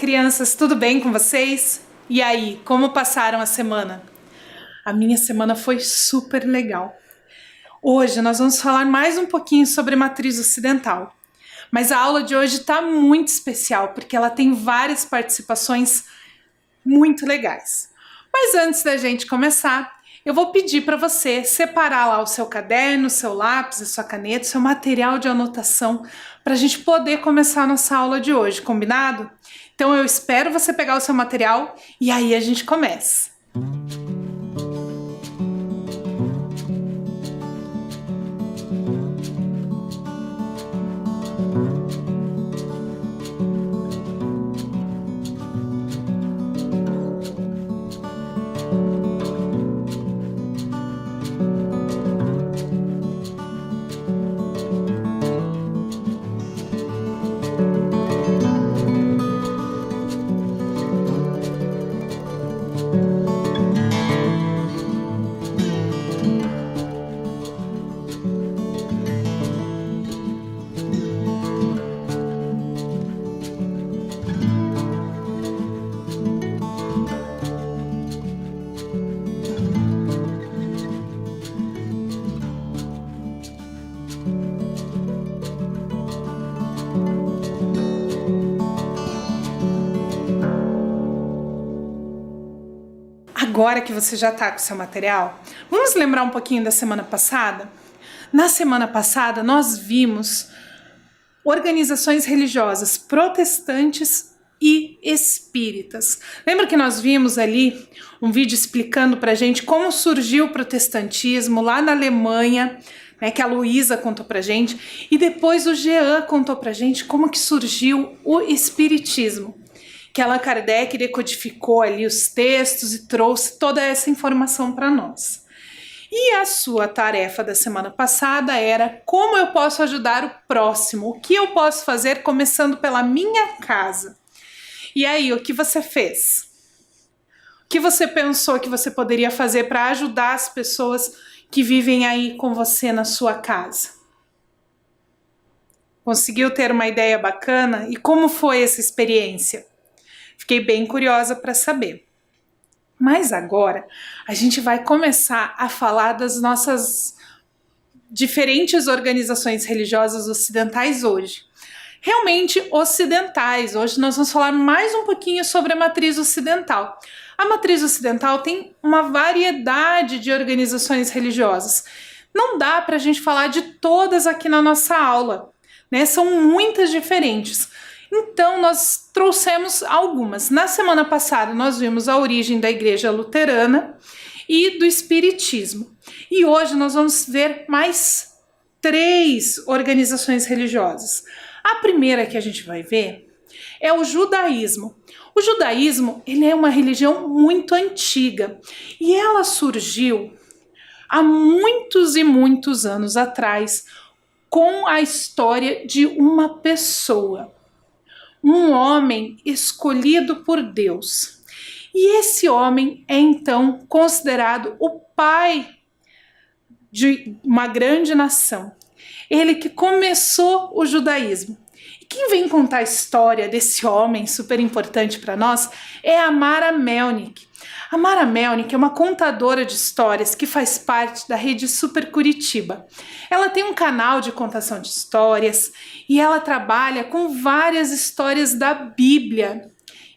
crianças, tudo bem com vocês? E aí, como passaram a semana? A minha semana foi super legal. Hoje nós vamos falar mais um pouquinho sobre matriz ocidental. Mas a aula de hoje está muito especial, porque ela tem várias participações muito legais. Mas antes da gente começar, eu vou pedir para você separar lá o seu caderno, seu lápis, a sua caneta, o seu material de anotação, para a gente poder começar a nossa aula de hoje, combinado? Então eu espero você pegar o seu material e aí a gente começa. Agora que você já está com o seu material, vamos lembrar um pouquinho da semana passada? Na semana passada, nós vimos organizações religiosas protestantes e espíritas. Lembra que nós vimos ali um vídeo explicando pra gente como surgiu o protestantismo lá na Alemanha, né, que a Luísa contou pra gente, e depois o Jean contou pra gente como que surgiu o espiritismo, que Allan Kardec decodificou ali os textos e trouxe toda essa informação para nós. E a sua tarefa da semana passada era como eu posso ajudar o próximo, o que eu posso fazer começando pela minha casa. E aí, o que você fez? O que você pensou que você poderia fazer para ajudar as pessoas que vivem aí com você na sua casa? Conseguiu ter uma ideia bacana? E como foi essa experiência? Fiquei bem curiosa para saber. Mas agora a gente vai começar a falar das nossas diferentes organizações religiosas ocidentais hoje. Realmente ocidentais. Hoje nós vamos falar mais um pouquinho sobre a matriz ocidental. A matriz ocidental tem uma variedade de organizações religiosas. Não dá para a gente falar de todas aqui na nossa aula, né? São muitas diferentes. Então, nós trouxemos algumas. Na semana passada, nós vimos a origem da Igreja Luterana e do Espiritismo. E hoje nós vamos ver mais 3 organizações religiosas. A primeira que a gente vai ver é o judaísmo. O judaísmo, ele é uma religião muito antiga e ela surgiu há muitos e muitos anos atrás com a história de uma pessoa. Um homem escolhido por Deus. E esse homem é então considerado o pai de uma grande nação. Ele que começou o judaísmo. E quem vem contar a história desse homem super importante para nós é a Mara Melnick. A Mara Melnick é uma contadora de histórias que faz parte da rede Super Curitiba. Ela tem um canal de contação de histórias e ela trabalha com várias histórias da Bíblia.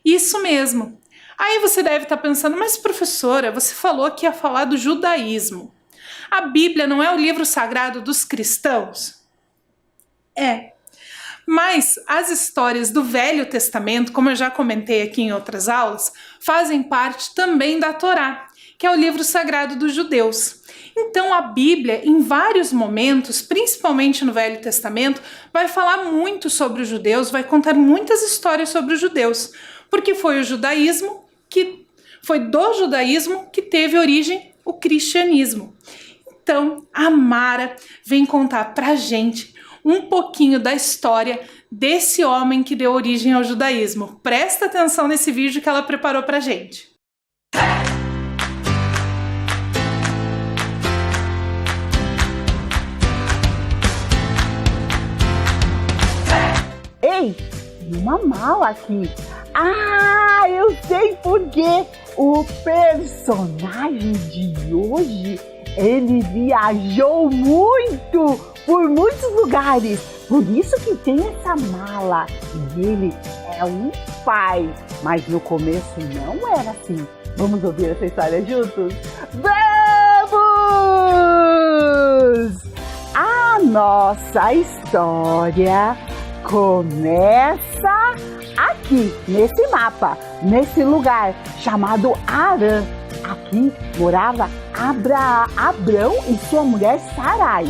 Isso mesmo. Aí você deve estar pensando, mas professora, você falou que ia falar do judaísmo. A Bíblia não é o livro sagrado dos cristãos? É. Mas as histórias do Velho Testamento, como eu já comentei aqui em outras aulas, fazem parte também da Torá, que é o livro sagrado dos judeus. Então a Bíblia, em vários momentos, principalmente no Velho Testamento, vai falar muito sobre os judeus, vai contar muitas histórias sobre os judeus, porque foi do judaísmo que teve origem o cristianismo. Então a Mara vem contar pra gente um pouquinho da história desse homem que deu origem ao judaísmo. Presta atenção nesse vídeo que ela preparou pra gente. Ei, tem uma mala aqui. Ah, eu sei por quê. O personagem de hoje, ele viajou muito por muitos lugares. Por isso que tem essa mala. E ele é um pai. Mas no começo não era assim. Vamos ouvir essa história juntos? Vamos! A nossa história começa aqui, nesse mapa, nesse lugar chamado Harã. Aqui morava Abrão e sua mulher Sarai.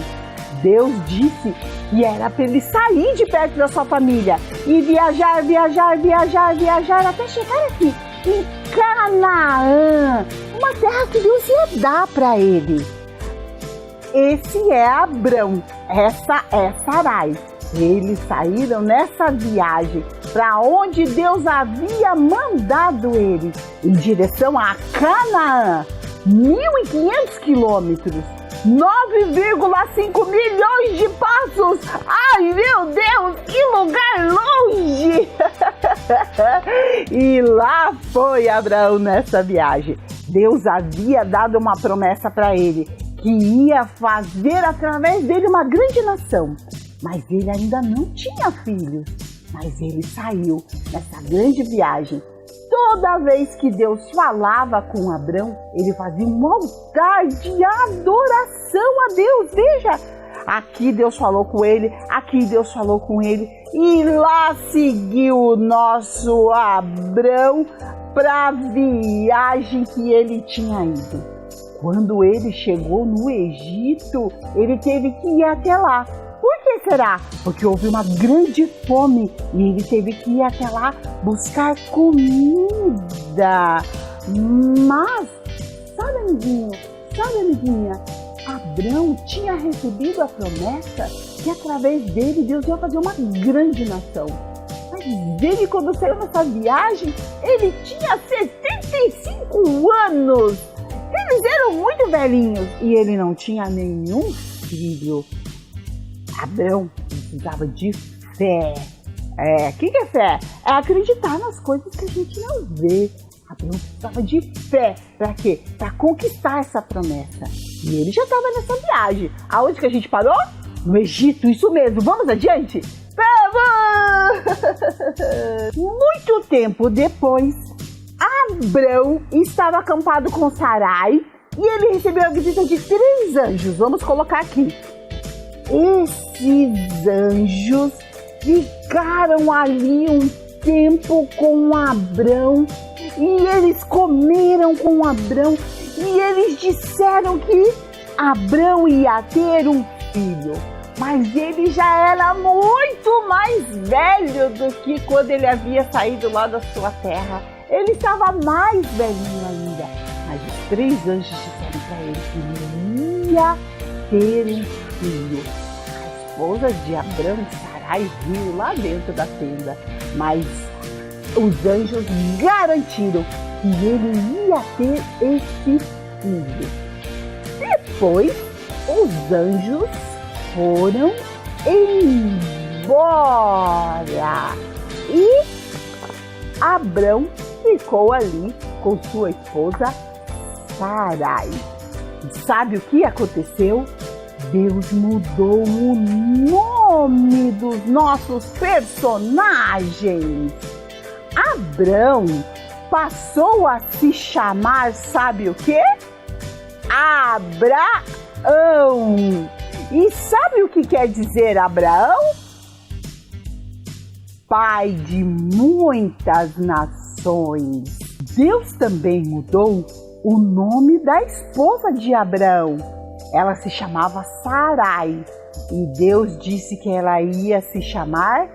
Deus disse que era para ele sair de perto da sua família e viajar até chegar aqui em Canaã, uma terra que Deus ia dar para ele. Esse é Abrão, essa é Sarai. Eles saíram nessa viagem para onde Deus havia mandado eles, em direção a Canaã, 1.500 quilômetros, 9,5 milhões de passos. Ai, meu Deus, que lugar longe! E lá foi Abraão nessa viagem. Deus havia dado uma promessa para ele, que ia fazer através dele uma grande nação. Mas ele ainda não tinha filhos. Mas ele saiu nessa grande viagem. Toda vez que Deus falava com Abrão, ele fazia um altar de adoração a Deus. Veja, aqui Deus falou com ele, aqui Deus falou com ele. E lá seguiu o nosso Abrão para a viagem que ele tinha ido. Quando ele chegou no Egito, ele teve que ir até lá. Por que será? Porque houve uma grande fome e ele teve que ir até lá buscar comida. Mas, sabe, amiguinha, Abrão tinha recebido a promessa que através dele Deus ia fazer uma grande nação. Mas ele, quando saiu nessa viagem, ele tinha 75 anos. Eles eram muito velhinhos e ele não tinha nenhum filho. Abrão precisava de fé. O que é fé? É acreditar nas coisas que a gente não vê. Abrão precisava de fé. Para quê? Para conquistar essa promessa. E ele já estava nessa viagem. Aonde que a gente parou? No Egito, isso mesmo. Vamos adiante? Vamos! Muito tempo depois, Abrão estava acampado com Sarai e ele recebeu a visita de 3 anjos. Vamos colocar aqui. Esses anjos ficaram ali um tempo com Abrão e eles comeram com Abrão e eles disseram que Abrão ia ter um filho, mas ele já era muito mais velho do que quando ele havia saído lá da sua terra. Ele estava mais velhinho ainda, mas os 3 anjos disseram para ele que ele ia ter um filho. A esposa de Abrão e Sarai viu lá dentro da tenda, mas os anjos garantiram que ele ia ter esse filho. Depois, os anjos foram embora e Abrão ficou ali com sua esposa Sarai. E sabe o que aconteceu? Deus mudou o nome dos nossos personagens. Abrão passou a se chamar, sabe o quê? Abraão. E sabe o que quer dizer Abraão? Pai de muitas nações. Deus também mudou o nome da esposa de Abraão. Ela se chamava Sarai e Deus disse que ela ia se chamar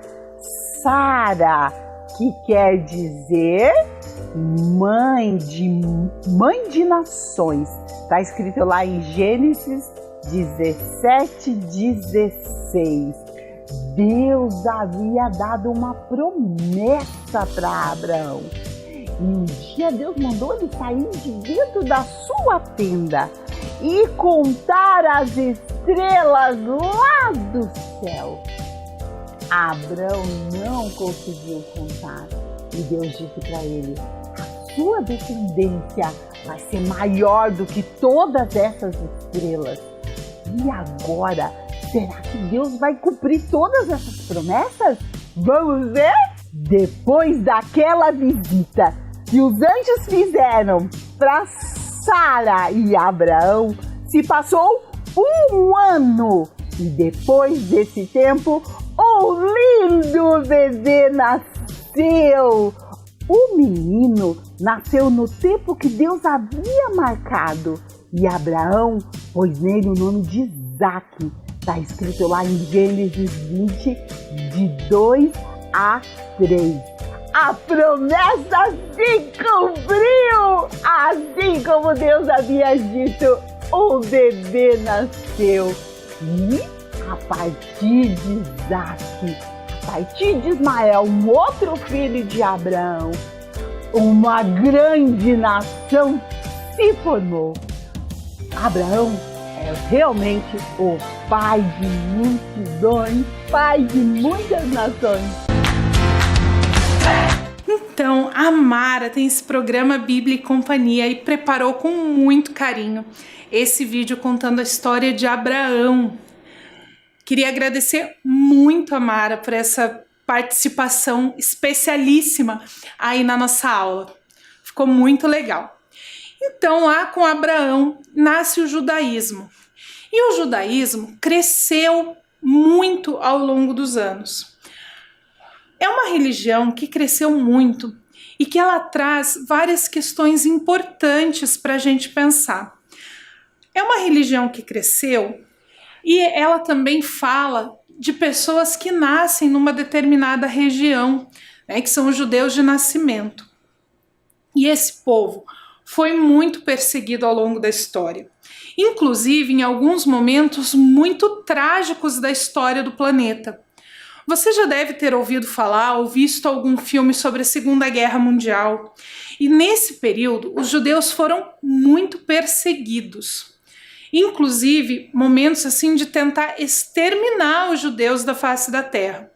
Sara, que quer dizer mãe de nações. Está escrito lá em Gênesis 17:16. Deus havia dado uma promessa para Abraão. E um dia Deus mandou ele sair de dentro da sua tenda e contar as estrelas lá do céu. Abraão não conseguiu contar. E Deus disse para ele: a sua descendência vai ser maior do que todas essas estrelas. E agora, será que Deus vai cumprir todas essas promessas? Vamos ver? Depois daquela visita que os anjos fizeram para Sara e Abraão, se passou um ano. E depois desse tempo, um lindo bebê nasceu. O menino nasceu no tempo que Deus havia marcado. E Abraão pôs nele o nome de Isaque. Está escrito lá em Gênesis 20, de 2 a 3. A promessa se cumpriu! Assim como Deus havia dito, o bebê nasceu. E a partir de Isaque, a partir de Ismael, um outro filho de Abraão, uma grande nação se formou. Abraão é realmente o pai de multidões, pai de muitas nações. Então, a Mara tem esse programa Bíblia e Companhia e preparou com muito carinho esse vídeo contando a história de Abraão. Queria agradecer muito a Mara por essa participação especialíssima aí na nossa aula. Ficou muito legal. Então, lá com Abraão nasce o judaísmo. E o judaísmo cresceu muito ao longo dos anos. É uma religião que cresceu muito e que ela traz várias questões importantes para a gente pensar. É uma religião que cresceu e ela também fala de pessoas que nascem numa determinada região, né, que são os judeus de nascimento. E esse povo foi muito perseguido ao longo da história, inclusive em alguns momentos muito trágicos da história do planeta. Você já deve ter ouvido falar ou visto algum filme sobre a Segunda Guerra Mundial. E nesse período, os judeus foram muito perseguidos. Inclusive, momentos assim de tentar exterminar os judeus da face da terra.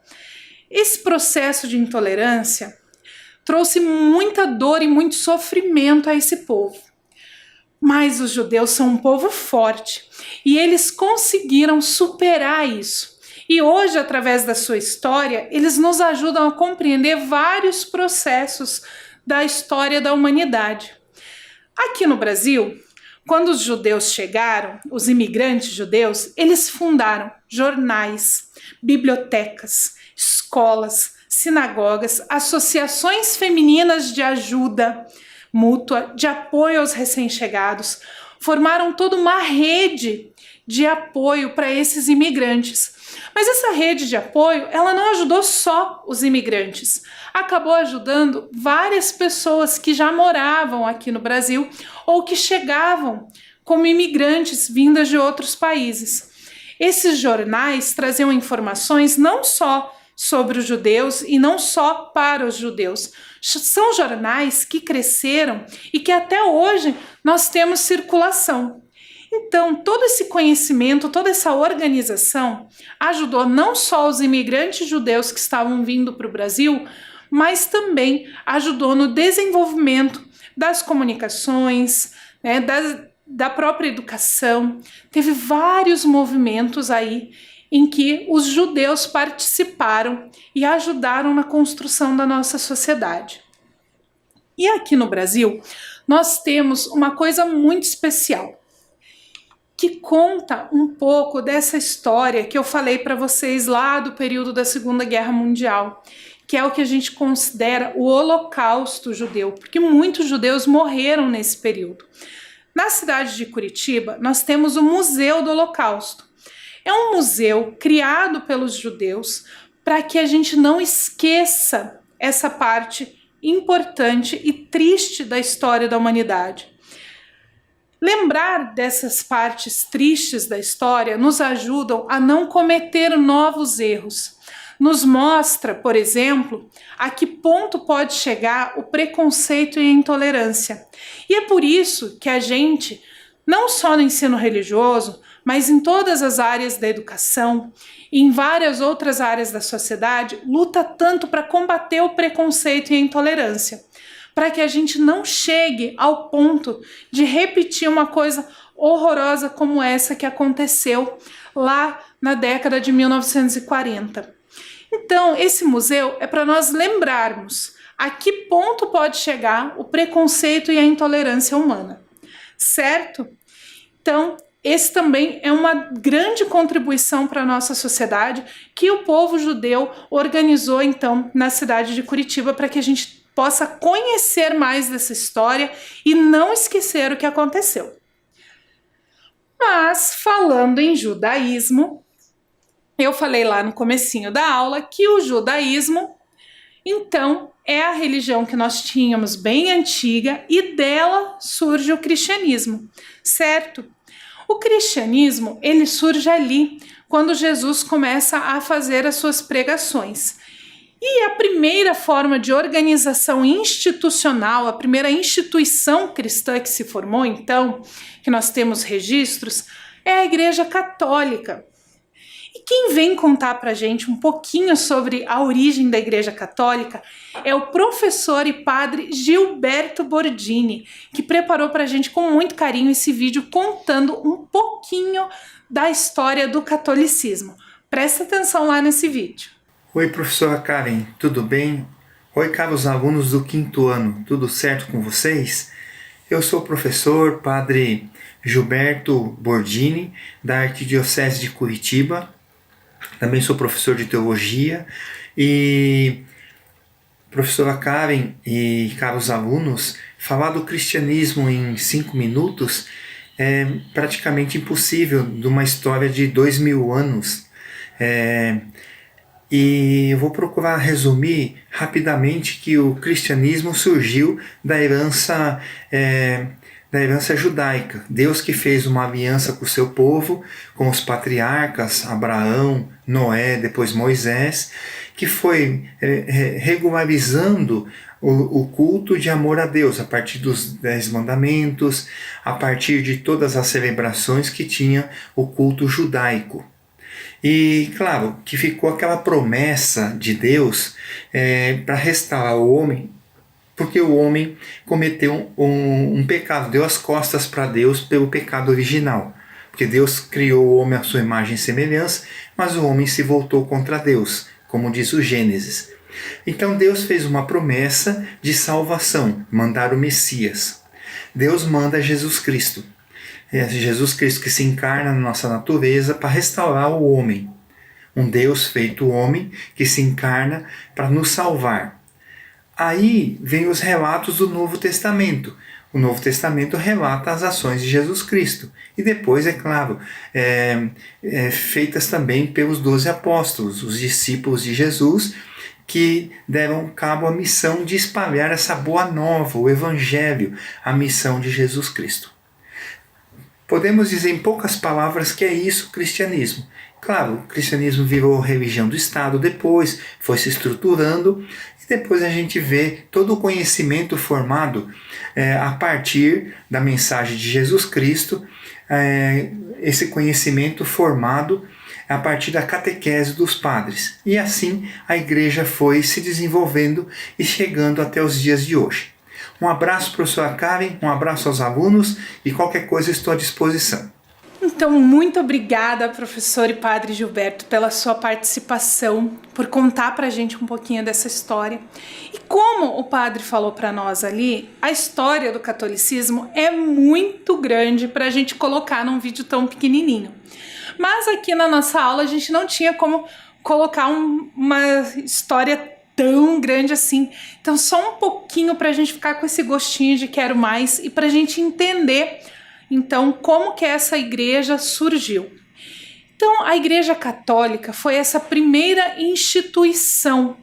Esse processo de intolerância trouxe muita dor e muito sofrimento a esse povo. Mas os judeus são um povo forte e eles conseguiram superar isso. E hoje, através da sua história, eles nos ajudam a compreender vários processos da história da humanidade. Aqui no Brasil, quando os judeus chegaram, os imigrantes judeus, eles fundaram jornais, bibliotecas, escolas, sinagogas, associações femininas de ajuda mútua, de apoio aos recém-chegados, formaram toda uma rede de apoio para esses imigrantes. Mas essa rede de apoio, ela não ajudou só os imigrantes, acabou ajudando várias pessoas que já moravam aqui no Brasil ou que chegavam como imigrantes vindas de outros países. Esses jornais traziam informações não só sobre os judeus e não só para os judeus. São jornais que cresceram e que até hoje nós temos circulação. Então, todo esse conhecimento, toda essa organização ajudou não só os imigrantes judeus que estavam vindo para o Brasil, mas também ajudou no desenvolvimento das comunicações, né, da própria educação. Teve vários movimentos aí em que os judeus participaram e ajudaram na construção da nossa sociedade. E aqui no Brasil, nós temos uma coisa muito especial, que conta um pouco dessa história que eu falei para vocês lá do período da Segunda Guerra Mundial, que é o que a gente considera o Holocausto judeu, porque muitos judeus morreram nesse período. Na cidade de Curitiba, nós temos o Museu do Holocausto. É um museu criado pelos judeus para que a gente não esqueça essa parte importante e triste da história da humanidade. Lembrar dessas partes tristes da história nos ajudam a não cometer novos erros. Nos mostra, por exemplo, a que ponto pode chegar o preconceito e a intolerância. E é por isso que a gente, não só no ensino religioso, mas em todas as áreas da educação e em várias outras áreas da sociedade, luta tanto para combater o preconceito e a intolerância, para que a gente não chegue ao ponto de repetir uma coisa horrorosa como essa que aconteceu lá na década de 1940. Então, esse museu é para nós lembrarmos a que ponto pode chegar o preconceito e a intolerância humana, certo? Então, esse também é uma grande contribuição para a nossa sociedade que o povo judeu organizou, então, na cidade de Curitiba, para que a gente possa conhecer mais dessa história e não esquecer o que aconteceu. Mas, falando em judaísmo, eu falei lá no comecinho da aula que o judaísmo, então, é a religião que nós tínhamos bem antiga e dela surge o cristianismo, certo? O cristianismo, ele surge ali, quando Jesus começa a fazer as suas pregações. E a primeira forma de organização institucional, a primeira instituição cristã que se formou, então, que nós temos registros, é a Igreja Católica. E quem vem contar para a gente um pouquinho sobre a origem da Igreja Católica é o professor e padre Gilberto Bordini, que preparou para a gente com muito carinho esse vídeo contando um pouquinho da história do catolicismo. Presta atenção lá nesse vídeo. Oi, professora Karen, tudo bem? Oi, caros alunos do 5º ano, tudo certo com vocês? Eu sou o professor padre Gilberto Bordini, da Arquidiocese de Curitiba. Também sou professor de teologia e, professora Karen e caros alunos, falar do cristianismo em 5 minutos é praticamente impossível de uma história de 2000 anos. E eu vou procurar resumir rapidamente que o cristianismo surgiu da herança judaica. Deus que fez uma aliança com o seu povo, com os patriarcas, Abraão, Noé, depois Moisés, que foi regularizando o culto de amor a Deus, a partir dos 10 mandamentos, a partir de todas as celebrações que tinha o culto judaico. E claro que ficou aquela promessa de Deus para restaurar o homem, porque o homem cometeu um pecado, deu as costas para Deus pelo pecado original. Porque Deus criou o homem à sua imagem e semelhança, mas o homem se voltou contra Deus, como diz o Gênesis. Então Deus fez uma promessa de salvação, mandar o Messias. Deus manda Jesus Cristo. É Jesus Cristo que se encarna na nossa natureza para restaurar o homem. Um Deus feito homem que se encarna para nos salvar. Aí vem os relatos do Novo Testamento. O Novo Testamento relata as ações de Jesus Cristo. E depois, é claro, feitas também pelos 12 apóstolos, os discípulos de Jesus, que deram cabo à missão de espalhar essa boa nova, o Evangelho, a missão de Jesus Cristo. Podemos dizer em poucas palavras que é isso o cristianismo. Claro, o cristianismo virou religião do Estado depois, foi se estruturando, e depois a gente vê todo o conhecimento formado a partir da mensagem de Jesus Cristo, esse conhecimento formado a partir da catequese dos padres. E assim a igreja foi se desenvolvendo e chegando até os dias de hoje. Um abraço, professora Karen, um abraço aos alunos e qualquer coisa estou à disposição. Então, muito obrigada, professor e padre Gilberto, pela sua participação, por contar pra gente um pouquinho dessa história. E como o padre falou para nós ali, a história do catolicismo é muito grande para a gente colocar num vídeo tão pequenininho. Mas aqui na nossa aula a gente não tinha como colocar uma história tão grande assim. Então só um pouquinho para a gente ficar com esse gostinho de quero mais e para a gente entender então como que essa igreja surgiu. Então a Igreja Católica foi essa primeira instituição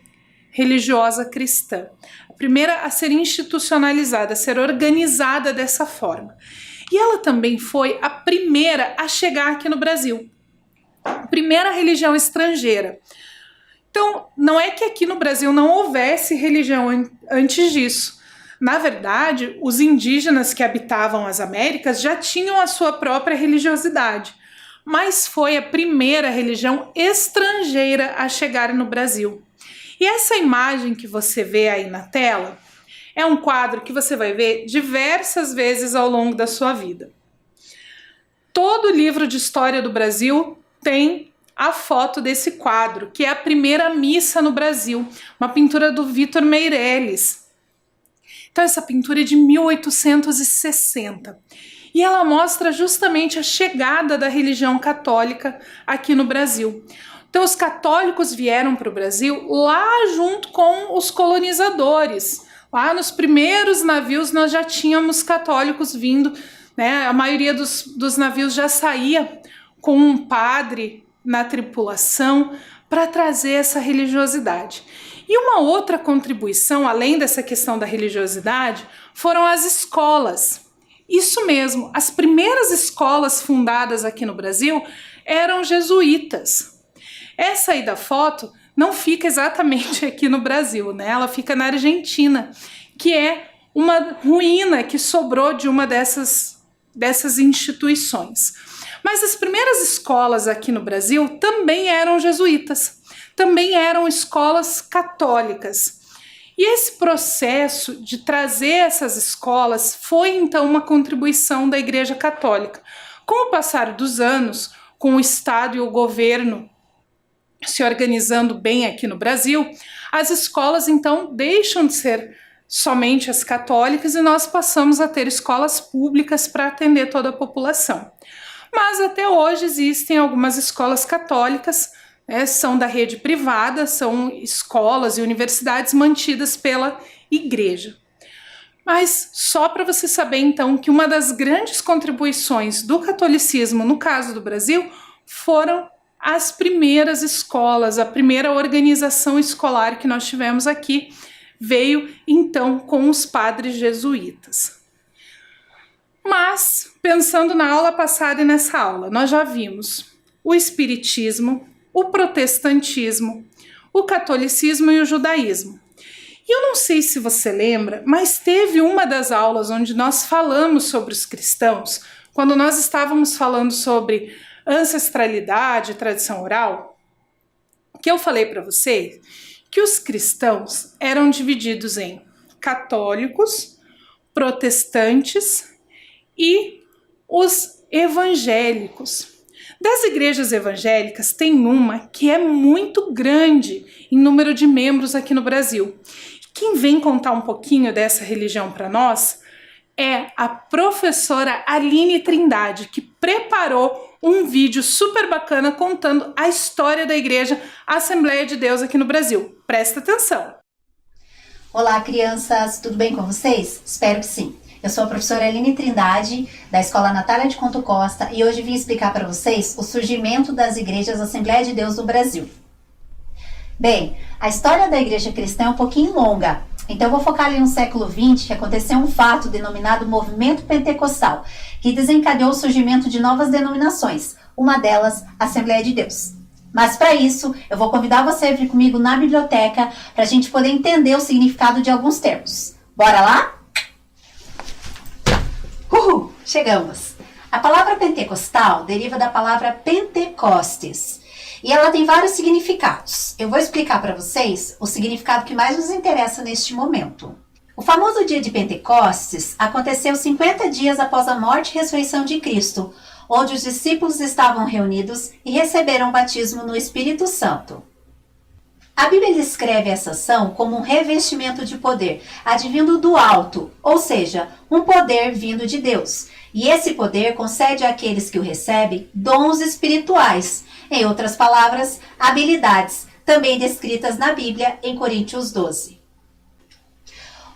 religiosa cristã, a primeira a ser institucionalizada, a ser organizada dessa forma. E ela também foi a primeira a chegar aqui no Brasil, a primeira religião estrangeira. Então, não é que aqui no Brasil não houvesse religião antes disso. Na verdade, os indígenas que habitavam as Américas já tinham a sua própria religiosidade. mas foi a primeira religião estrangeira a chegar no Brasil. E essa imagem que você vê aí na tela é um quadro que você vai ver diversas vezes ao longo da sua vida. Todo livro de história do Brasil tem a foto desse quadro, que é a primeira missa no Brasil, uma pintura do Vitor Meirelles. Então essa pintura é de 1860 e ela mostra justamente a chegada da religião católica aqui no Brasil. Então os católicos vieram para o Brasil lá junto com os colonizadores. Lá nos primeiros navios nós já tínhamos católicos vindo, né? A maioria dos navios já saía com um padre na tripulação para trazer essa religiosidade. E uma outra contribuição, além dessa questão da religiosidade, foram as escolas. Isso mesmo, as primeiras escolas fundadas aqui no Brasil eram jesuítas. Essa aí da foto não fica exatamente aqui no Brasil, né? Ela fica na Argentina, que é uma ruína que sobrou de uma dessas instituições. Mas as primeiras escolas aqui no Brasil também eram jesuítas, também eram escolas católicas. E esse processo de trazer essas escolas foi então uma contribuição da Igreja Católica. Com o passar dos anos, com o Estado e o governo se organizando bem aqui no Brasil, as escolas então deixam de ser somente as católicas e nós passamos a ter escolas públicas para atender toda a população. Mas até hoje existem algumas escolas católicas, né, são da rede privada, são escolas e universidades mantidas pela igreja. Mas só para você saber então que uma das grandes contribuições do catolicismo, no caso do Brasil, foram as primeiras escolas, a primeira organização escolar que nós tivemos aqui veio então com os padres jesuítas. Mas, pensando na aula passada e nessa aula, nós já vimos o espiritismo, o protestantismo, o catolicismo e o judaísmo. E eu não sei se você lembra, mas teve uma das aulas onde nós falamos sobre os cristãos, quando nós estávamos falando sobre ancestralidade e tradição oral, que eu falei para você que os cristãos eram divididos em católicos, protestantes e os evangélicos. Das igrejas evangélicas, tem uma que é muito grande em número de membros aqui no Brasil. Quem vem contar um pouquinho dessa religião para nós é a professora Aline Trindade, que preparou um vídeo super bacana contando a história da Igreja Assembleia de Deus aqui no Brasil. Presta atenção! Olá, crianças! Tudo bem com vocês? Espero que sim. Eu sou a professora Aline Trindade, da Escola Natália de Conto Costa, e hoje vim explicar para vocês o surgimento das Igrejas Assembleia de Deus no Brasil. Bem, a história da Igreja Cristã é um pouquinho longa, então eu vou focar ali no século XX, que aconteceu um fato denominado Movimento Pentecostal, que desencadeou o surgimento de novas denominações, uma delas, Assembleia de Deus. Mas para isso, eu vou convidar você a vir comigo na biblioteca para a gente poder entender o significado de alguns termos. Bora lá? Uhul! Chegamos! A palavra pentecostal deriva da palavra Pentecostes e ela tem vários significados. Eu vou explicar para vocês o significado que mais nos interessa neste momento. O famoso dia de Pentecostes aconteceu 50 dias após a morte e ressurreição de Cristo, onde os discípulos estavam reunidos e receberam o batismo no Espírito Santo. A Bíblia descreve essa ação como um revestimento de poder, advindo do alto, ou seja, um poder vindo de Deus. E esse poder concede àqueles que o recebem dons espirituais, em outras palavras, habilidades, também descritas na Bíblia em Coríntios 12.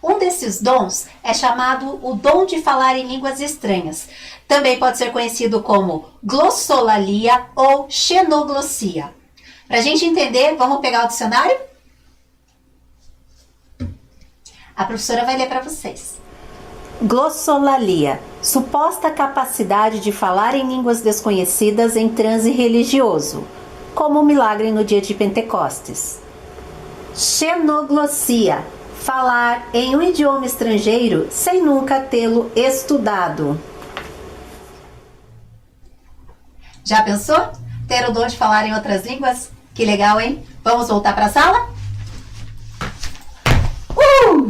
Um desses dons é chamado o dom de falar em línguas estranhas. Também pode ser conhecido como glossolalia ou xenoglossia. Para a gente entender, vamos pegar o dicionário? A professora vai ler para vocês. Glossolalia, suposta capacidade de falar em línguas desconhecidas em transe religioso, como o milagre no dia de Pentecostes. Xenoglossia, falar em um idioma estrangeiro sem nunca tê-lo estudado. Já pensou? Ter o dom de falar em outras línguas? Que legal, hein? Vamos voltar para a sala?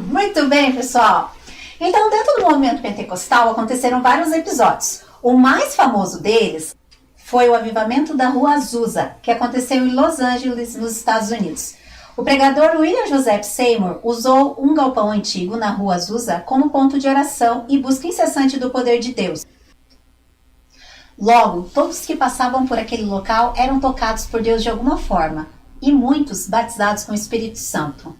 Muito bem, pessoal! Então, dentro do movimento pentecostal, aconteceram vários episódios. O mais famoso deles foi o avivamento da Rua Azusa, que aconteceu em Los Angeles, nos Estados Unidos. O pregador William Joseph Seymour usou um galpão antigo na Rua Azusa como ponto de oração e busca incessante do poder de Deus. Logo, todos que passavam por aquele local eram tocados por Deus de alguma forma, e muitos batizados com o Espírito Santo.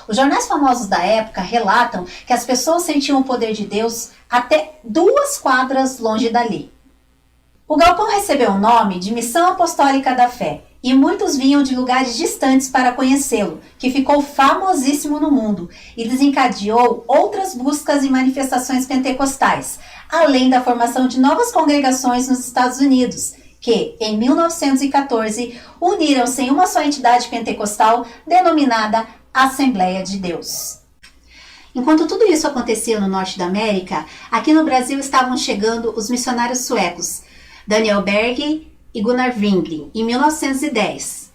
Os jornais famosos da época relatam que as pessoas sentiam o poder de Deus até 2 quadras longe dali. O galpão recebeu o nome de Missão Apostólica da Fé, e muitos vinham de lugares distantes para conhecê-lo, que ficou famosíssimo no mundo e desencadeou outras buscas e manifestações pentecostais, além da formação de novas congregações nos Estados Unidos, que, em 1914, uniram-se em uma só entidade pentecostal denominada Assembleia de Deus. Enquanto tudo isso acontecia no norte da América, aqui no Brasil estavam chegando os missionários suecos, Daniel Berg e Gunnar Wingren, em 1910,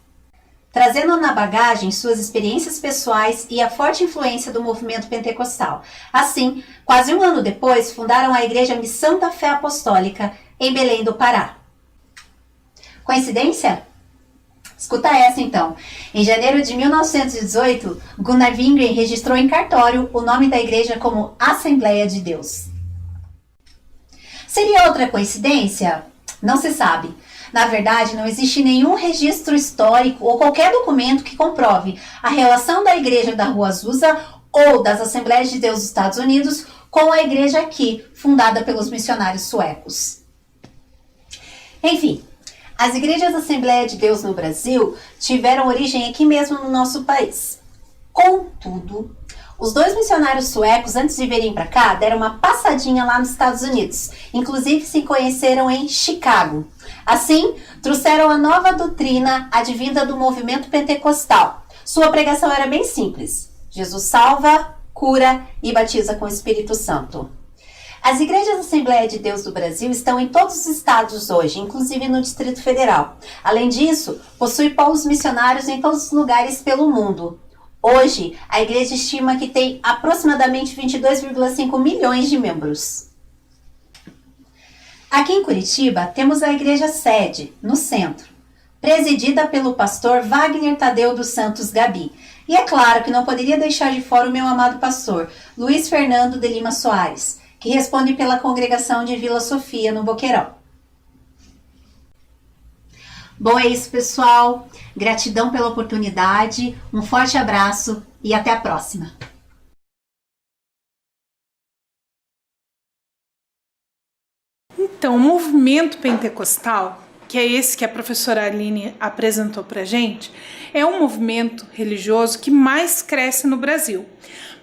trazendo na bagagem suas experiências pessoais e a forte influência do movimento pentecostal. Assim, quase um ano depois, fundaram a Igreja Missão da Fé Apostólica, em Belém do Pará. Coincidência? Escuta essa então. Em janeiro de 1918, Gunnar Wingren registrou em cartório o nome da igreja como Assembleia de Deus. Seria outra coincidência? Não se sabe. Na verdade, não existe nenhum registro histórico ou qualquer documento que comprove a relação da igreja da Rua Azusa ou das Assembleias de Deus dos Estados Unidos com a igreja aqui, fundada pelos missionários suecos. Enfim, as igrejas da Assembleia de Deus no Brasil tiveram origem aqui mesmo no nosso país. Contudo, os 2 missionários suecos, antes de virem para cá, deram uma passadinha lá nos Estados Unidos. Inclusive, se conheceram em Chicago. Assim, trouxeram a nova doutrina advinda do movimento pentecostal. Sua pregação era bem simples. Jesus salva, cura e batiza com o Espírito Santo. As igrejas da Assembleia de Deus do Brasil estão em todos os estados hoje, inclusive no Distrito Federal. Além disso, possui polos missionários em todos os lugares pelo mundo. Hoje, a igreja estima que tem aproximadamente 22,5 milhões de membros. Aqui em Curitiba, temos a igreja sede, no centro, presidida pelo pastor Wagner Tadeu dos Santos Gabi. E é claro que não poderia deixar de fora o meu amado pastor, Luiz Fernando de Lima Soares, que responde pela congregação de Vila Sofia, no Boqueirão. Bom, é isso, pessoal. Gratidão pela oportunidade, um forte abraço e até a próxima. Então, o movimento pentecostal, que é esse que a professora Aline apresentou para a gente, é um movimento religioso que mais cresce no Brasil.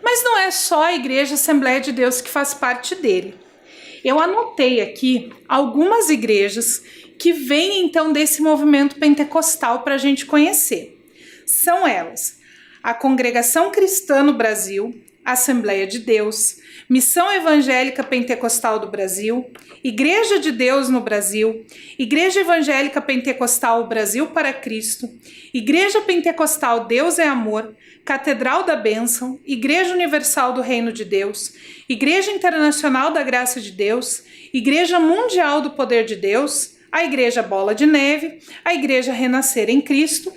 Mas não é só a Igreja Assembleia de Deus que faz parte dele. Eu anotei aqui algumas igrejas que vêm então desse movimento pentecostal para a gente conhecer. São elas: a Congregação Cristã no Brasil, Assembleia de Deus, Missão Evangélica Pentecostal do Brasil, Igreja de Deus no Brasil, Igreja Evangélica Pentecostal Brasil para Cristo, Igreja Pentecostal Deus é Amor, Catedral da Bênção, Igreja Universal do Reino de Deus, Igreja Internacional da Graça de Deus, Igreja Mundial do Poder de Deus, a Igreja Bola de Neve, a Igreja Renascer em Cristo,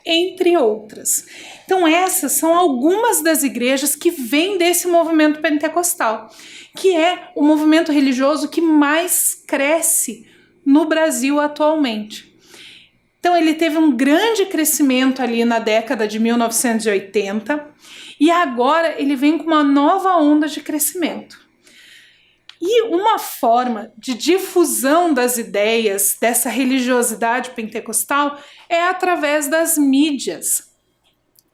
entre outras. Então essas são algumas das igrejas que vêm desse movimento pentecostal, que é o movimento religioso que mais cresce no Brasil atualmente. Então ele teve um grande crescimento ali na década de 1980 e agora ele vem com uma nova onda de crescimento. E uma forma de difusão das ideias dessa religiosidade pentecostal é através das mídias.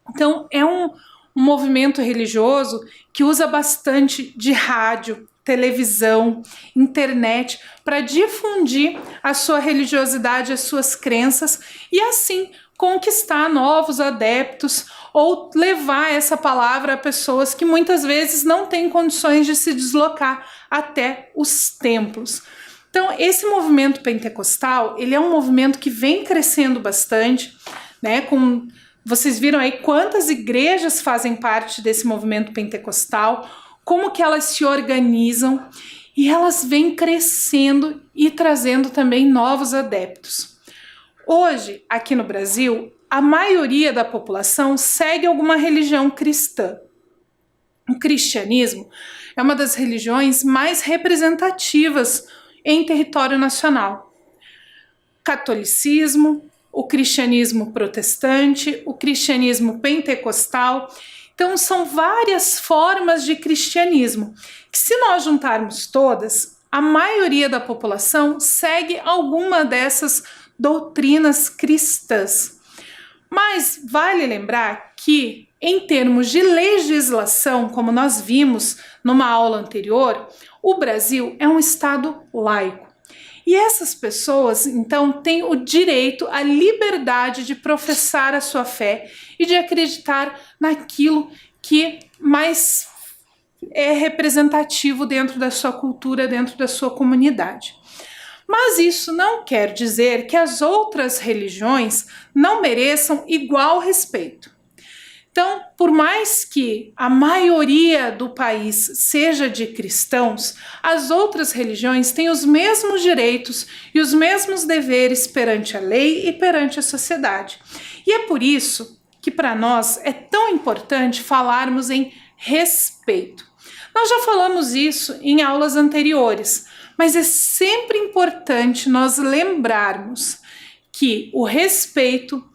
Então, é um movimento religioso que usa bastante de rádio, televisão, internet para difundir a sua religiosidade, as suas crenças e assim conquistar novos adeptos ou levar essa palavra a pessoas que muitas vezes não têm condições de se deslocar até os templos. Então, esse movimento pentecostal, ele é um movimento que vem crescendo bastante, né? Vocês viram aí quantas igrejas fazem parte desse movimento pentecostal, como que elas se organizam, e elas vêm crescendo e trazendo também novos adeptos. Hoje, aqui no Brasil, a maioria da população segue alguma religião cristã. O cristianismo é uma das religiões mais representativas em território nacional. Catolicismo, o cristianismo protestante, o cristianismo pentecostal. Então, são várias formas de cristianismo, que se nós juntarmos todas, a maioria da população segue alguma dessas doutrinas cristãs. Mas vale lembrar que, em termos de legislação, como nós vimos numa aula anterior, o Brasil é um estado laico. E essas pessoas, então, têm o direito à liberdade de professar a sua fé e de acreditar naquilo que mais é representativo dentro da sua cultura, dentro da sua comunidade. Mas isso não quer dizer que as outras religiões não mereçam igual respeito. Então, por mais que a maioria do país seja de cristãos, as outras religiões têm os mesmos direitos e os mesmos deveres perante a lei e perante a sociedade. E é por isso que para nós é tão importante falarmos em respeito. Nós já falamos isso em aulas anteriores, mas é sempre importante nós lembrarmos que o respeito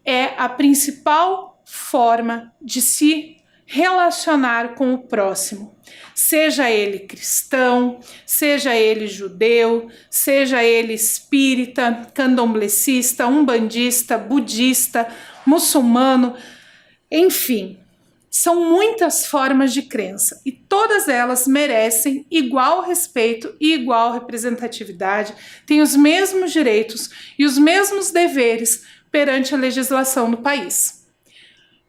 é a principal forma de se relacionar com o próximo, seja ele cristão, seja ele judeu, seja ele espírita, candomblessista, umbandista, budista, muçulmano, enfim, são muitas formas de crença e todas elas merecem igual respeito e igual representatividade, têm os mesmos direitos e os mesmos deveres perante a legislação do país.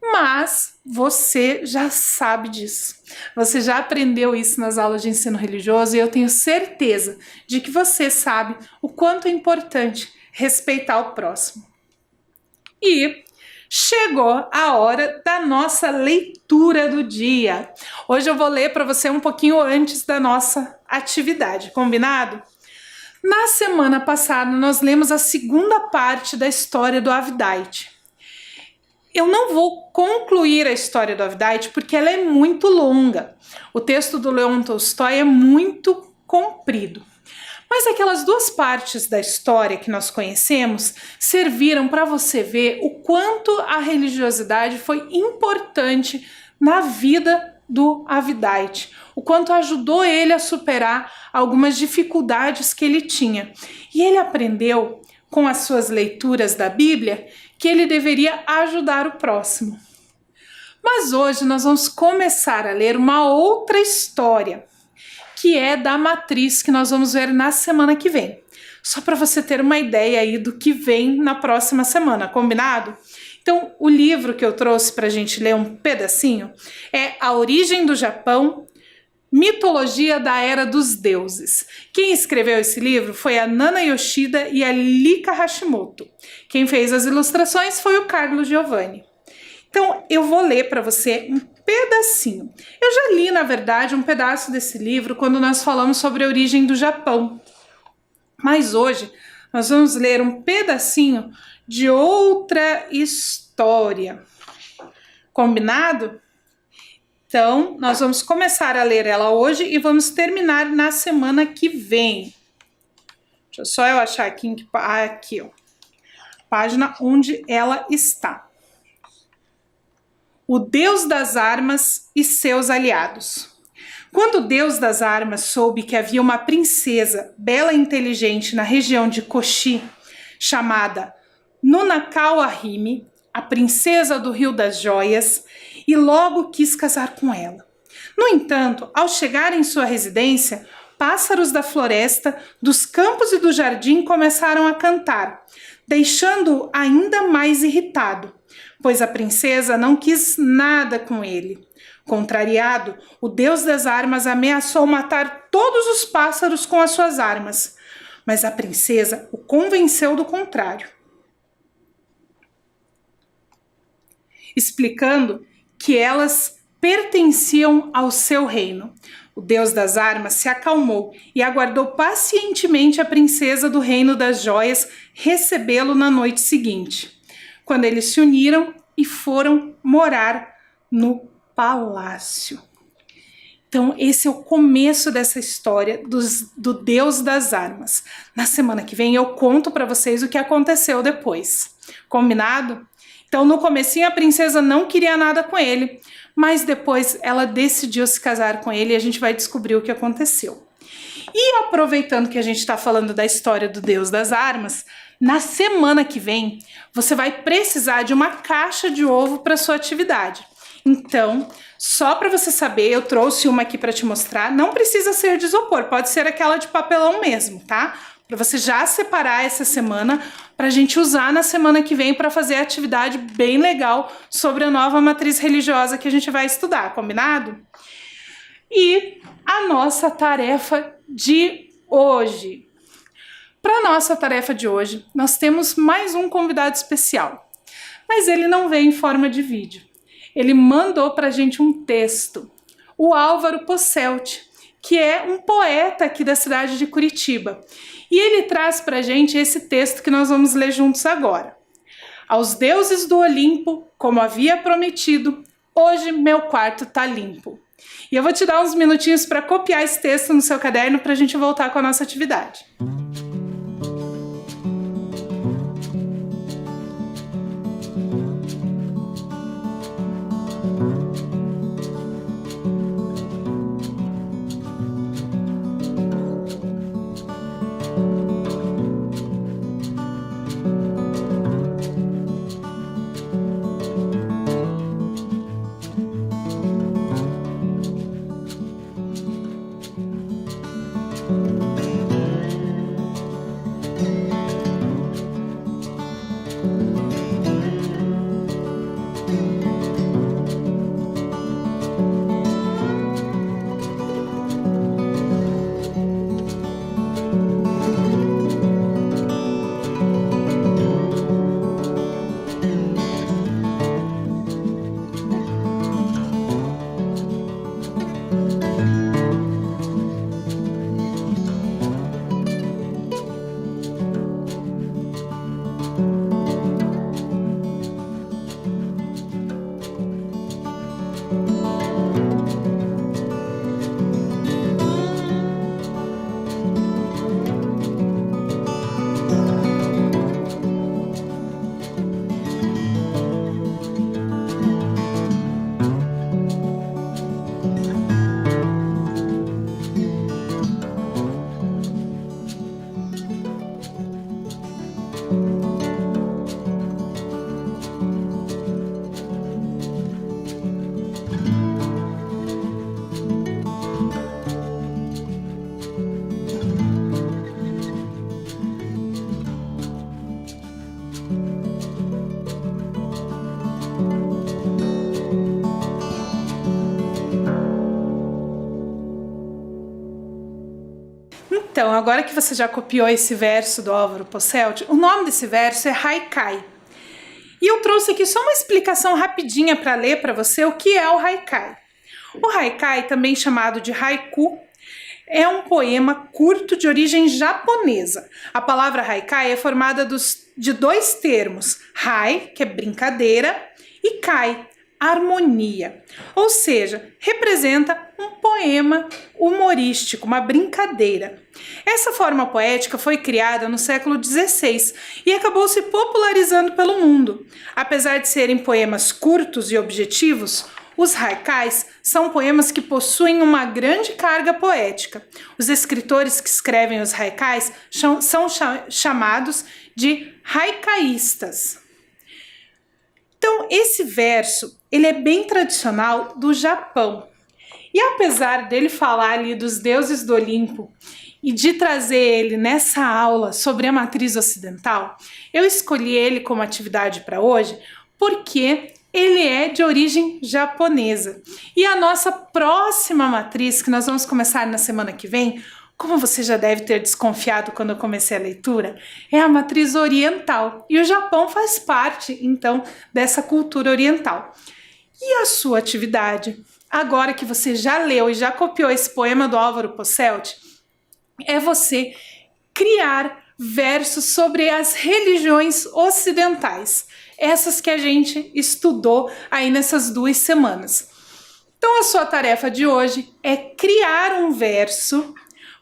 Mas você já sabe disso, você já aprendeu isso nas aulas de ensino religioso e eu tenho certeza de que você sabe o quanto é importante respeitar o próximo. E chegou a hora da nossa leitura do dia. Hoje eu vou ler para você um pouquinho antes da nossa atividade, combinado? Na semana passada nós lemos a segunda parte da história do Avdijde. Eu não vou concluir a história do Avdijde porque ela é muito longa. O texto do Leon Tolstói é muito comprido. Mas aquelas duas partes da história que nós conhecemos serviram para você ver o quanto a religiosidade foi importante na vida do Avdijde, o quanto ajudou ele a superar algumas dificuldades que ele tinha. E ele aprendeu, com as suas leituras da Bíblia, que ele deveria ajudar o próximo. Mas hoje nós vamos começar a ler uma outra história, que é da matriz, que nós vamos ver na semana que vem. Só para você ter uma ideia aí do que vem na próxima semana, combinado? Então, o livro que eu trouxe para a gente ler um pedacinho é A Origem do Japão, Mitologia da Era dos Deuses. Quem escreveu esse livro foi a Nana Yoshida e a Lika Hashimoto. Quem fez as ilustrações foi o Carlo Giovanni. Então, eu vou ler para você um pedacinho. Eu já li, na verdade, um pedaço desse livro quando nós falamos sobre a origem do Japão. Mas hoje nós vamos ler um pedacinho de outra história. Combinado? Então, nós vamos começar a ler ela hoje e vamos terminar na semana que vem. Deixa só eu achar aqui, aqui, ó. Página onde ela está. O Deus das Armas e seus aliados. Quando o Deus das Armas soube que havia uma princesa bela e inteligente na região de Koshi, chamada Nunakawa Hime, a princesa do Rio das Joias, e logo quis casar com ela. No entanto, ao chegar em sua residência, pássaros da floresta, dos campos e do jardim começaram a cantar, deixando-o ainda mais irritado, pois a princesa não quis nada com ele. Contrariado, o deus das armas ameaçou matar todos os pássaros com as suas armas, mas a princesa o convenceu do contrário, explicando que elas pertenciam ao seu reino. O deus das armas se acalmou e aguardou pacientemente a princesa do reino das joias recebê-lo na noite seguinte, quando eles se uniram e foram morar no palácio. Então, esse é o começo dessa história do Deus das Armas. Na semana que vem eu conto para vocês o que aconteceu depois. Combinado? Então, no comecinho a princesa não queria nada com ele, mas depois ela decidiu se casar com ele e a gente vai descobrir o que aconteceu. E aproveitando que a gente está falando da história do Deus das Armas, na semana que vem você vai precisar de uma caixa de ovo para sua atividade. Então, só para você saber, eu trouxe uma aqui para te mostrar. Não precisa ser de isopor, pode ser aquela de papelão mesmo, tá? Para você já separar essa semana para a gente usar na semana que vem para fazer atividade bem legal sobre a nova matriz religiosa que a gente vai estudar, combinado? E a nossa tarefa de hoje. Para nossa tarefa de hoje, nós temos mais um convidado especial, mas ele não veio em forma de vídeo. Ele mandou para a gente um texto, o Álvaro Posselt, que é um poeta aqui da cidade de Curitiba. E ele traz para a gente esse texto que nós vamos ler juntos agora. Aos deuses do Olimpo, como havia prometido, hoje meu quarto tá limpo. E eu vou te dar uns minutinhos para copiar esse texto no seu caderno para a gente voltar com a nossa atividade. Então, agora que você já copiou esse verso do Álvaro Posselt, o nome desse verso é Haikai. E eu trouxe aqui só uma explicação rapidinha para ler para você o que é o Haikai. O Haikai, também chamado de haiku, é um poema curto de origem japonesa. A palavra Haikai é formada de dois termos, hai, que é brincadeira, e kai, harmonia. Ou seja, representa um poema humorístico, uma brincadeira. Essa forma poética foi criada no século XVI e acabou se popularizando pelo mundo. Apesar de serem poemas curtos e objetivos, os haikais são poemas que possuem uma grande carga poética. Os escritores que escrevem os haikais são chamados de haikaístas. Então, esse verso, ele é bem tradicional do Japão. E apesar dele falar ali dos deuses do Olimpo e de trazer ele nessa aula sobre a matriz ocidental, eu escolhi ele como atividade para hoje porque ele é de origem japonesa. E a nossa próxima matriz, que nós vamos começar na semana que vem, como você já deve ter desconfiado quando eu comecei a leitura, é a matriz oriental. E o Japão faz parte, então, dessa cultura oriental. E a sua atividade, agora que você já leu e já copiou esse poema do Álvaro Posselt, é você criar versos sobre as religiões ocidentais, essas que a gente estudou aí nessas 2 semanas. Então a sua tarefa de hoje é criar um verso,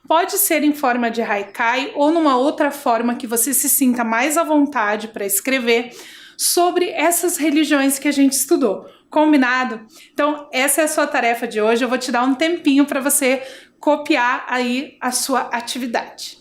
pode ser em forma de haikai ou numa outra forma que você se sinta mais à vontade para escrever, sobre essas religiões que a gente estudou. Combinado? Então, essa é a sua tarefa de hoje. Eu vou te dar um tempinho para você copiar aí a sua atividade.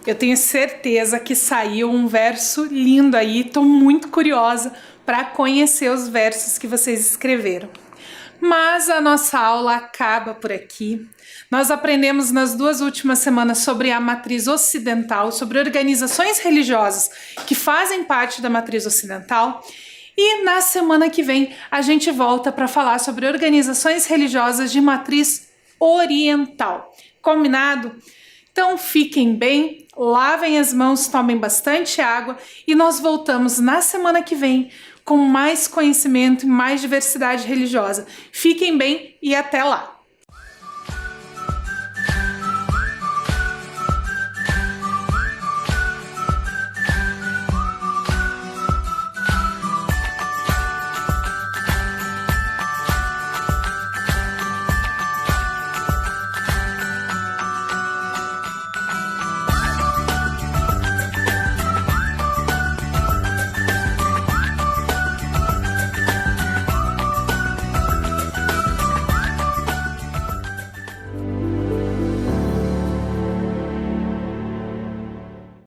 Eu tenho certeza que saiu um verso lindo aí, estou muito curiosa para conhecer os versos que vocês escreveram. Mas a nossa aula acaba por aqui. Nós aprendemos nas 2 últimas semanas sobre a matriz ocidental, sobre organizações religiosas que fazem parte da matriz ocidental. E na semana que vem a gente volta para falar sobre organizações religiosas de matriz oriental. Combinado? Então fiquem bem, lavem as mãos, tomem bastante água e nós voltamos na semana que vem com mais conhecimento e mais diversidade religiosa. Fiquem bem e até lá!